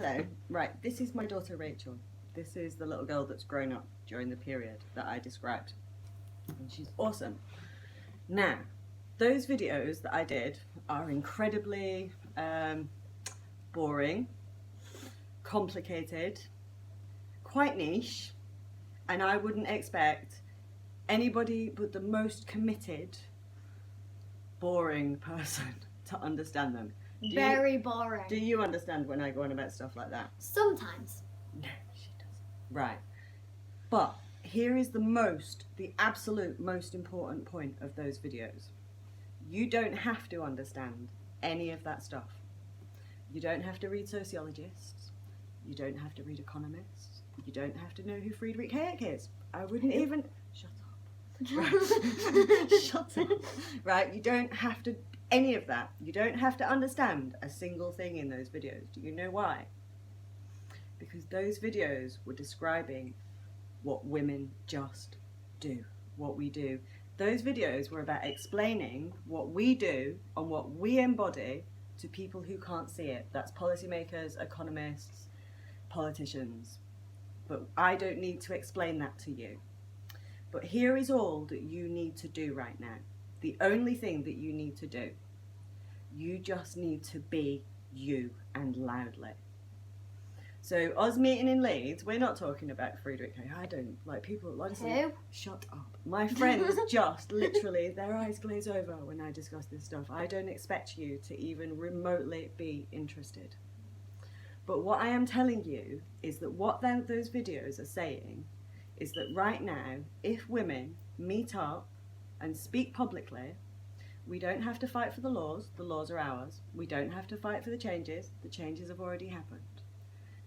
Hello. Right, this is my daughter Rachel. This is the little girl that's grown up during the period that I described. And she's awesome. Now, those videos that I did are incredibly boring, complicated, quite niche, and I wouldn't expect anybody but the most committed, boring person to understand them. Very boring. Do you understand when I go on about stuff like that? Sometimes. No, she doesn't. Right. But here is the absolute most important point of those videos. You don't have to understand any of that stuff. You don't have to read sociologists. You don't have to read economists. You don't have to know who Friedrich Hayek is. I wouldn't even... Shut up. Right. Shut up. Right, you don't have to... Any of that. You don't have to understand a single thing in those videos. Do you know why? Because those videos were describing what women just do, what we do. Those videos were about explaining what we do and what we embody to people who can't see it. That's policymakers, economists, politicians. But I don't need to explain that to you. But here is all that you need to do right now. The only thing that you need to do. You just need to be you, and loudly. So us meeting in Leeds, we're not talking about Friedrich Hayek. I don't like people like Who? Shut up. My friends just literally their eyes glaze over when I discuss this stuff. I don't expect you to even remotely be interested. But what I am telling you is that what those videos are saying is that right now, if women meet up and speak publicly, we don't have to fight for the laws are ours. We don't have to fight for the changes have already happened.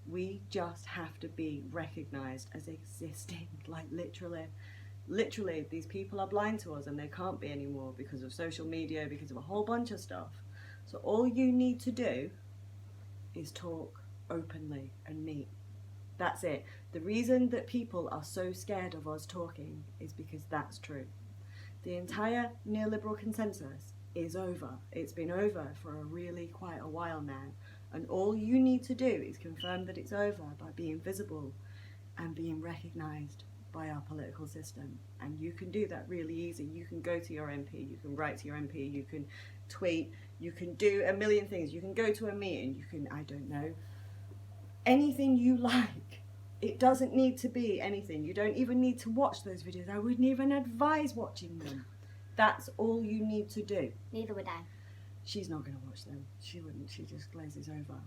We just have to be recognised as existing, like literally, these people are blind to us and they can't be anymore because of social media, because of a whole bunch of stuff. So all you need to do is talk openly and meet. That's it. The reason that people are so scared of us talking is because that's true. The entire neoliberal consensus is over. It's been over for quite a while now. And all you need to do is confirm that it's over by being visible and being recognised by our political system. And you can do that really easy. You can go to your MP, you can write to your MP, you can tweet, you can do a million things. You can go to a meeting, you can, I don't know, anything you like. It doesn't need to be anything. You don't even need to watch those videos. I wouldn't even advise watching them. That's all you need to do. Neither would I. She's not going to watch them. She wouldn't. She just glazes over.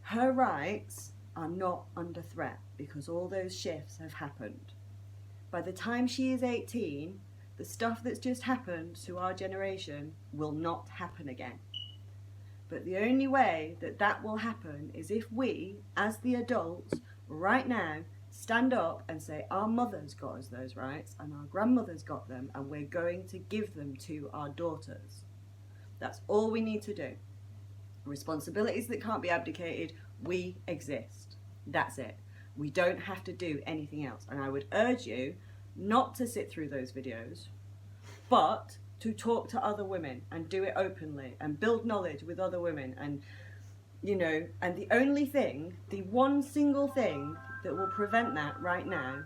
Her rights are not under threat because all those shifts have happened. By the time she is 18, the stuff that's just happened to our generation will not happen again. But the only way that that will happen is if we, as the adults, right now, stand up and say our mothers got us those rights and our grandmothers got them and we're going to give them to our daughters. That's all we need to do. Responsibilities that can't be abdicated, we exist. That's it. We don't have to do anything else. And I would urge you not to sit through those videos, but to talk to other women and do it openly and build knowledge with other women. And you know, and the only thing, the one single thing that will prevent that right now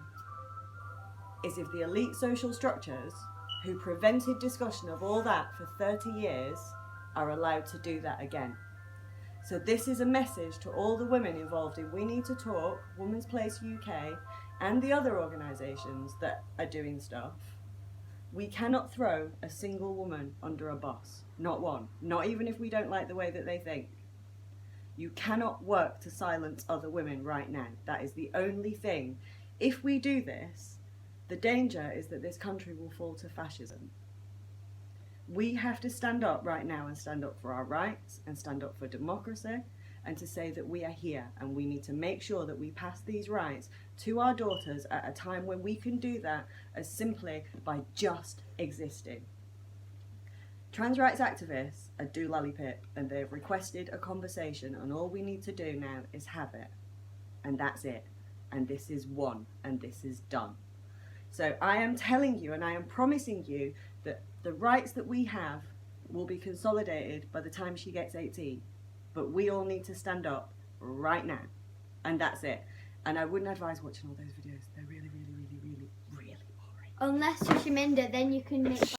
is if the elite social structures who prevented discussion of all that for 30 years are allowed to do that again. So this is a message to all the women involved in We Need to Talk, Women's Place UK, and the other organisations that are doing stuff. We cannot throw a single woman under a bus. Not one. Not even if we don't like the way that they think. You cannot work to silence other women right now. That is the only thing. If we do this, the danger is that this country will fall to fascism. We have to stand up right now and stand up for our rights and stand up for democracy and to say that we are here and we need to make sure that we pass these rights to our daughters at a time when we can do that as simply by just existing. Trans rights activists are doolally pip and they've requested a conversation and all we need to do now is have it. And that's it. And this is one and this is done. So I am telling you and I am promising you that the rights that we have will be consolidated by the time she gets 18. But we all need to stand up right now. And that's it. And I wouldn't advise watching all those videos. They're really, really, really, really, really boring. Unless you're Shaminda, then you can make